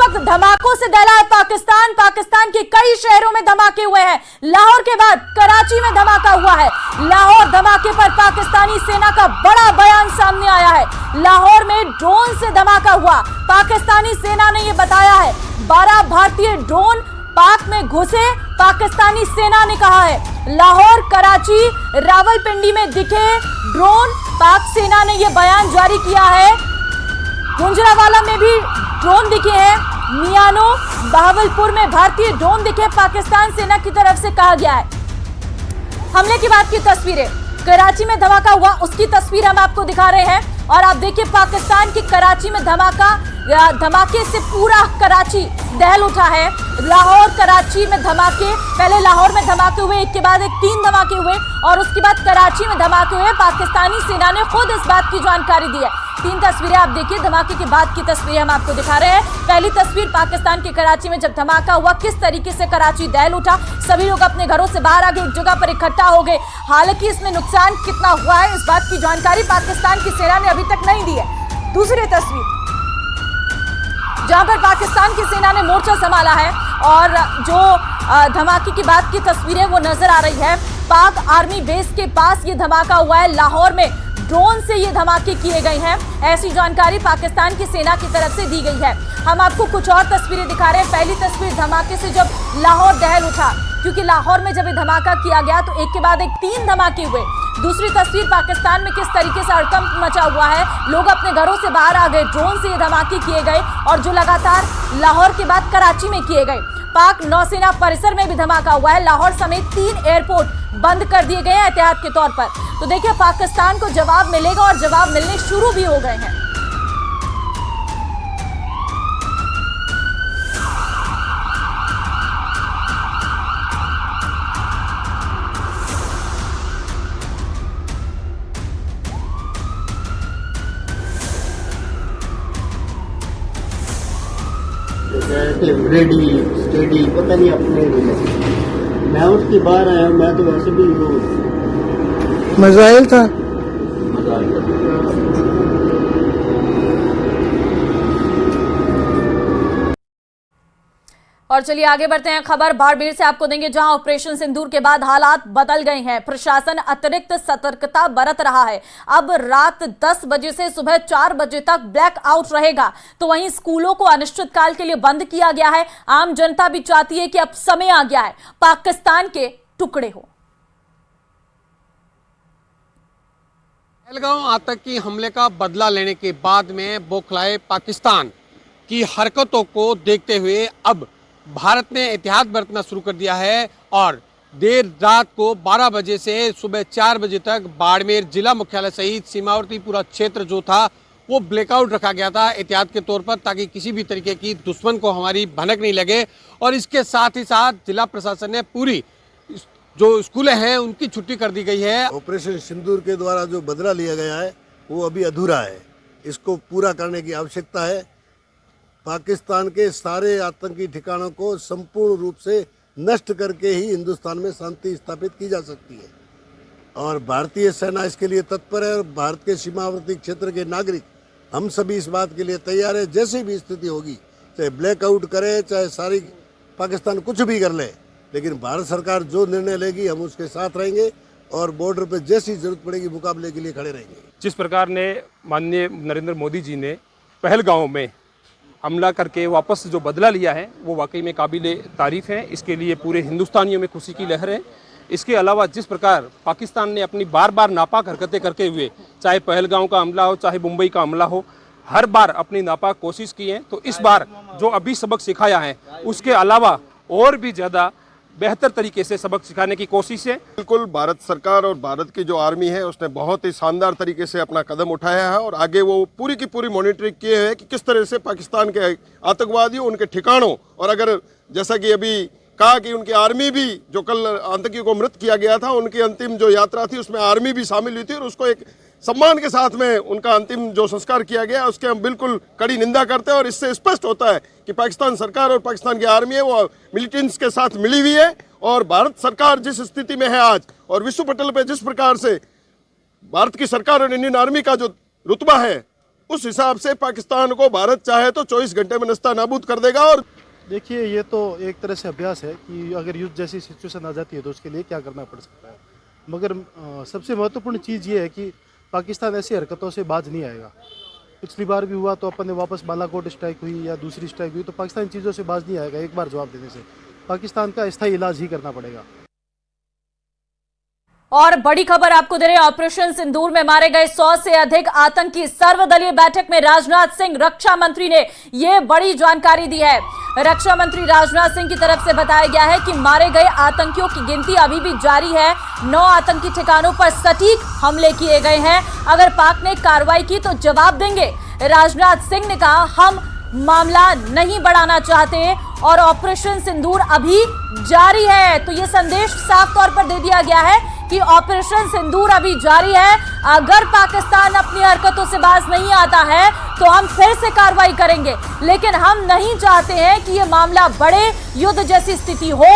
वक्त धमाकों से दहला है पाकिस्तान। पाकिस्तान के कई शहरों में धमाके हुए हैं। लाहौर के बाद कराची में धमाका हुआ है। लाहौर धमाके पर पाकिस्तानी सेना का बड़ा बयान सामने आया है। लाहौर में ड्रोन से धमाका हुआ। पाकिस्तानी सेना ने यह बताया है 12 भारतीय ड्रोन पाक में घुसे। पाकिस्तानी सेना ने कहा है लाहौर, कराची, रावलपिंडी में दिखे ड्रोन। पाक सेना ने यह बयान जारी किया है। गुजरांवाला में भी ड्रोन दिखे हैं। मियानो, बहावलपुर में भारतीय ड्रोन दिखे। पाकिस्तान सेना की तरफ से कहा गया है। हमले के बाद की तस्वीरें, कराची में धमाका हुआ उसकी तस्वीर हम आपको दिखा रहे हैं। और आप देखिए पाकिस्तान की कराची में धमाके से पूरा कराची दहल उठा है। लाहौर, कराची में धमाके, पहले लाहौर में धमाके हुए, एक के बाद एक 3 धमाके हुए और उसके बाद कराची में धमाके हुए। पाकिस्तानी सेना ने खुद इस बात की जानकारी दी है। 3 तस्वीरें आप देखिए, धमाके के बाद की तस्वीरें हम आपको दिखा रहे हैं। पहली तस्वीर पाकिस्तान के कराची में जब धमाका हुआ, किस तरीके से कराची दहल उठा। सभी लोग अपने घरों से बाहर आ गए, एक जगह पर इकट्ठा हो गए। हालांकि इसमें नुकसान कितना हुआ है इस बात की जानकारी पाकिस्तान की सेना ने अभी तक नहीं दी है। दूसरी तस्वीर जहां पर पाकिस्तान की सेना ने मोर्चा संभाला है और जो धमाके की बाद की तस्वीरें वो नजर आ रही है। पाक आर्मी बेस के पास ये धमाका हुआ है। लाहौर में ड्रोन से ये धमाके किए गए हैं, ऐसी जानकारी पाकिस्तान की सेना की तरफ से दी गई है। हम आपको कुछ और तस्वीरें दिखा रहे हैं। पहली तस्वीर धमाके से जब लाहौर दहल उठा, क्योंकि लाहौर में जब ये धमाका किया गया तो एक के बाद एक 3 धमाके हुए। दूसरी तस्वीर पाकिस्तान में किस तरीके से हड़कंप मचा हुआ है, लोग अपने घरों से बाहर आ गए, ड्रोन से ये धमाके किए गए और जो लगातार लाहौर के बाद कराची में किए गए। पाक नौसेना परिसर में भी धमाका हुआ है। लाहौर समेत 3 एयरपोर्ट बंद कर दिए गए हैं एहतियात के तौर पर। तो देखिए पाकिस्तान को जवाब मिलेगा और जवाब मिलने शुरू भी हो गए हैं। रेडी स्टेडी पता नहीं अपने मैं उसके बाहर आया। मैं तो वैसे भी मजाइल था। और चलिए आगे बढ़ते हैं। खबर बाड़मेर से आपको देंगे, जहां ऑपरेशन सिंदूर के बाद हालात बदल गए हैं। प्रशासन अतिरिक्त सतर्कता बरत रहा है। अब रात 10 बजे से सुबह 4 बजे तक ब्लैक आउट रहेगा। तो वहीं स्कूलों को अनिश्चितकाल के लिए बंद किया गया है। आम जनता भी चाहती है कि अब समय आ गया है पाकिस्तान के टुकड़े हो। पहलगाम आतंकी हमले का बदला लेने के बाद में बौखलाए पाकिस्तान की हरकतों को देखते हुए अब भारत ने एहतियात बरतना शुरू कर दिया है और देर रात को 12 बजे से सुबह 4 बजे तक बाड़मेर जिला मुख्यालय सहित सीमावर्ती पूरा क्षेत्र जो था वो ब्लैकआउट रखा गया था एहतियात के तौर पर, ताकि किसी भी तरीके की दुश्मन को हमारी भनक नहीं लगे। और इसके साथ ही साथ जिला प्रशासन ने पूरी जो स्कूलें हैं उनकी छुट्टी कर दी गई है। ऑपरेशन सिंदूर के द्वारा जो बदला लिया गया है वो अभी अधूरा है, इसको पूरा करने की आवश्यकता है। पाकिस्तान के सारे आतंकी ठिकानों को संपूर्ण रूप से नष्ट करके ही हिंदुस्तान में शांति स्थापित की जा सकती है और भारतीय सेना इसके लिए तत्पर है। और भारत के सीमावर्ती क्षेत्र के नागरिक हम सभी इस बात के लिए तैयार है, जैसी भी स्थिति होगी, चाहे ब्लैकआउट करे, चाहे सारी पाकिस्तान कुछ भी कर ले, लेकिन भारत सरकार जो निर्णय लेगी हम उसके साथ रहेंगे और बॉर्डर पर जैसी जरूरत पड़ेगी मुकाबले के लिए खड़े रहेंगे। जिस प्रकार ने माननीय नरेंद्र मोदी जी ने पहलगांव में हमला करके वापस जो बदला लिया है वो वाकई में काबिले तारीफ है। इसके लिए पूरे हिंदुस्तानियों में खुशी की लहर है। इसके अलावा जिस प्रकार पाकिस्तान ने अपनी बार बार नापाक हरकतें करते हुए, चाहे पहलगांव का हमला हो, चाहे मुंबई का हमला हो, हर बार अपनी नापाक कोशिश की है, तो इस बार जो अभी सबक सिखाया है उसके अलावा और भी ज़्यादा बेहतर तरीके से सबक सिखाने की कोशिश है। बिल्कुल भारत सरकार और भारत की जो आर्मी है उसने बहुत ही शानदार तरीके से अपना कदम उठाया है और आगे वो पूरी की पूरी मॉनिटरिंग किए है कि किस तरह से पाकिस्तान के आतंकवादियों, उनके ठिकानों, और अगर जैसा कि अभी कहा कि उनकी आर्मी भी, जो कल आतंकियों को मृत किया गया था, उनकी अंतिम जो यात्रा थी उसमें आर्मी भी शामिल हुई थी और उसको एक सम्मान के साथ में उनका अंतिम जो संस्कार किया गया उसके हम बिल्कुल कड़ी निंदा करते हैं। और इससे स्पष्ट होता है कि पाकिस्तान सरकार और पाकिस्तान की आर्मी है वो मिलिटेंट्स के साथ मिली हुई है और भारत सरकार जिस स्थिति में है आज और विश्व पटल पे जिस प्रकार से भारत की सरकार और इंडियन आर्मी का जो रुतबा है उस हिसाब से पाकिस्तान को भारत चाहे तो 24 घंटे में नस्ता नाबूद कर देगा। और देखिए, ये तो एक तरह से अभ्यास है कि अगर युद्ध जैसी सिचुएशन आ जाती है तो उसके लिए क्या करना पड़ सकता है। मगर सबसे महत्वपूर्ण चीज़ ये है कि पाकिस्तान ऐसी हरकतों से बाज नहीं आएगा। पिछली बार भी हुआ तो अपन ने वापस बालाकोट स्ट्राइक हुई या दूसरी स्ट्राइक हुई, तो पाकिस्तान चीज़ों से बाज नहीं आएगा। एक बार जवाब देने से पाकिस्तान का स्थायी इलाज ही करना पड़ेगा। और बड़ी खबर आपको दे रहे हैं, ऑपरेशन सिंदूर में मारे गए 100 से अधिक आतंकी। सर्वदलीय बैठक में राजनाथ सिंह रक्षा मंत्री ने यह बड़ी जानकारी दी है। रक्षा मंत्री राजनाथ सिंह की तरफ से बताया गया है कि मारे गए आतंकियों की गिनती अभी भी जारी है। 9 आतंकी ठिकानों पर सटीक हमले किए गए हैं। अगर पाक ने कार्रवाई की तो जवाब देंगे। राजनाथ सिंह ने कहा, हम मामला नहीं बढ़ाना चाहते और ऑपरेशन सिंदूर अभी जारी है। तो यह संदेश साफ तौर पर दे दिया गया है कि ऑपरेशन सिंदूर अभी जारी है। अगर पाकिस्तान अपनी हरकतों से बाज नहीं आता है तो हम फिर से कार्रवाई करेंगे, लेकिन हम नहीं चाहते हैं कि यह मामला बढ़े, युद्ध जैसी स्थिति हो।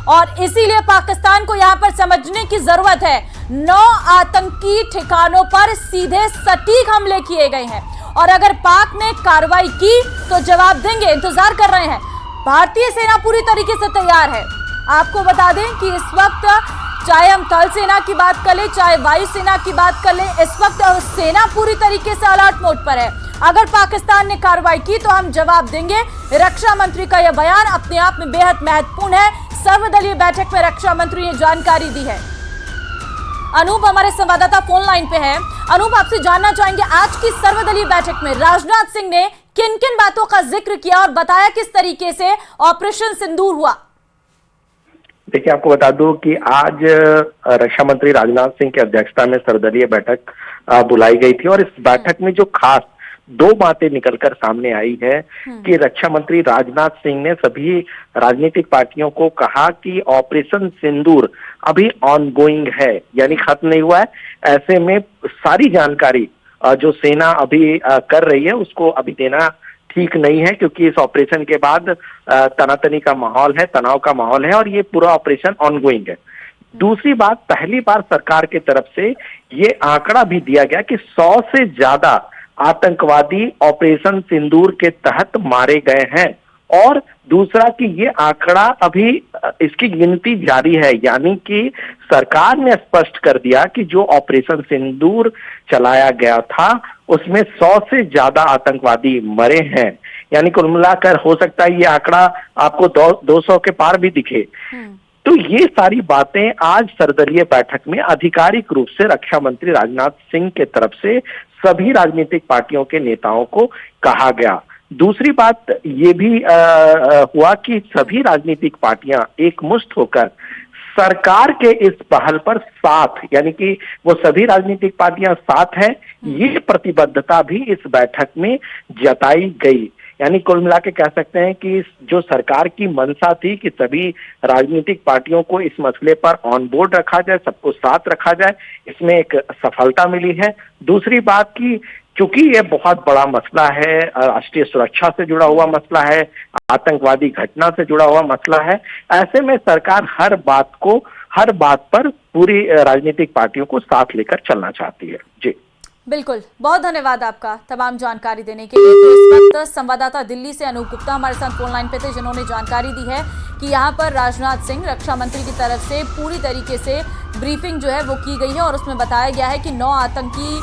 और इसीलिए पाकिस्तान को यहां पर समझने की जरूरत है, 9 आतंकी ठिकानों पर सीधे सटीक हमले किए गए हैं और अगर पाक ने कार्रवाई की तो जवाब देंगे। इंतजार कर रहे हैं। भारतीय सेना पूरी तरीके से तैयार है। आपको बता दें कि इस वक्त चाहे हम थल सेना की बात कर लें, चाहे वायुसेना की बात कर लें, इस वक्त सेना पूरी तरीके से अलर्ट मोड पर है। अगर पाकिस्तान ने कार्रवाई की तो हम जवाब देंगे। रक्षा मंत्री का यह बयान अपने आप में बेहद महत्वपूर्ण है। सर्वदलीय बैठक में रक्षा मंत्री ने जानकारी दी है। अनूप हमारे संवाददाता फोन लाइन पे है। अनूप, आपसे जानना चाहेंगे, आज की सर्वदलीय बैठक में राजनाथ सिंह ने किन किन बातों का जिक्र किया और बताया किस तरीके से ऑपरेशन सिंदूर हुआ? देखिए, आपको बता दूं कि आज रक्षा मंत्री राजनाथ सिंह की अध्यक्षता में सर्वदलीय बैठक बुलाई गई थी और इस बैठक में जो खास 2 बातें निकलकर सामने आई है कि रक्षा मंत्री राजनाथ सिंह ने सभी राजनीतिक पार्टियों को कहा कि ऑपरेशन सिंदूर अभी ऑनगोइंग है, यानी खत्म नहीं हुआ है। ऐसे में सारी जानकारी जो सेना अभी कर रही है उसको अभी देना ठीक नहीं है, क्योंकि इस ऑपरेशन के बाद तनातनी का माहौल है, तनाव का माहौल है और ये पूरा ऑपरेशन ऑनगोइंग है। दूसरी बात, पहली बार सरकार की तरफ से ये आंकड़ा भी दिया गया कि 100 से ज्यादा आतंकवादी ऑपरेशन सिंदूर के तहत मारे गए हैं और दूसरा कि ये आंकड़ा अभी इसकी गिनती जारी है, यानी कि सरकार ने स्पष्ट कर दिया कि जो ऑपरेशन सिंदूर चलाया गया था उसमें 100 से ज्यादा आतंकवादी मरे हैं। यानी कुल मिलाकर हो सकता है ये आंकड़ा आपको 200 के पार भी दिखे। तो ये सारी बातें आज सर्वदलीय बैठक में आधिकारिक रूप से रक्षा मंत्री राजनाथ सिंह के तरफ से सभी राजनीतिक पार्टियों के नेताओं को कहा गया। दूसरी बात ये भी हुआ कि सभी राजनीतिक पार्टियां एकमुश्त होकर सरकार के इस पहल पर साथ, यानी कि वो सभी राजनीतिक पार्टियां साथ हैं, ये प्रतिबद्धता भी इस बैठक में जताई गई। यानी कुल मिला के कह सकते हैं कि जो सरकार की मंशा थी कि सभी राजनीतिक पार्टियों को इस मसले पर ऑन बोर्ड रखा जाए, सबको साथ रखा जाए, इसमें एक सफलता मिली है। दूसरी बात की चूंकि ये बहुत बड़ा मसला है, राष्ट्रीय सुरक्षा से जुड़ा हुआ मसला है, आतंकवादी घटना से जुड़ा हुआ मसला है, ऐसे में सरकार हर बात पर पूरी राजनीतिक पार्टियों को साथ लेकर चलना चाहती है। जी बिल्कुल, बहुत धन्यवाद आपका तमाम जानकारी देने के लिए। तो इस वक्त संवाददाता दिल्ली से अनूप गुप्ता हमारे साथ फोन लाइन पे थे, जिन्होंने जानकारी दी है कि यहाँ पर राजनाथ सिंह रक्षा मंत्री की तरफ से पूरी तरीके से ब्रीफिंग जो है वो की गई है और उसमें बताया गया है कि 9 आतंकी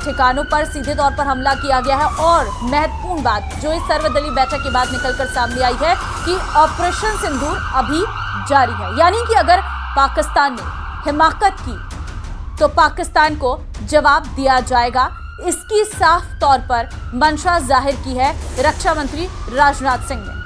ठिकानों पर सीधे तौर पर हमला किया गया है। और महत्वपूर्ण बात जो इस सर्वदलीय बैठक के बाद निकलकर सामने आई है कि ऑपरेशन सिंदूर अभी जारी है, यानी कि अगर पाकिस्तान ने हिमाकत की तो पाकिस्तान को जवाब दिया जाएगा। इसकी साफ तौर पर मंशा जाहिर की है रक्षा मंत्री राजनाथ सिंह ने।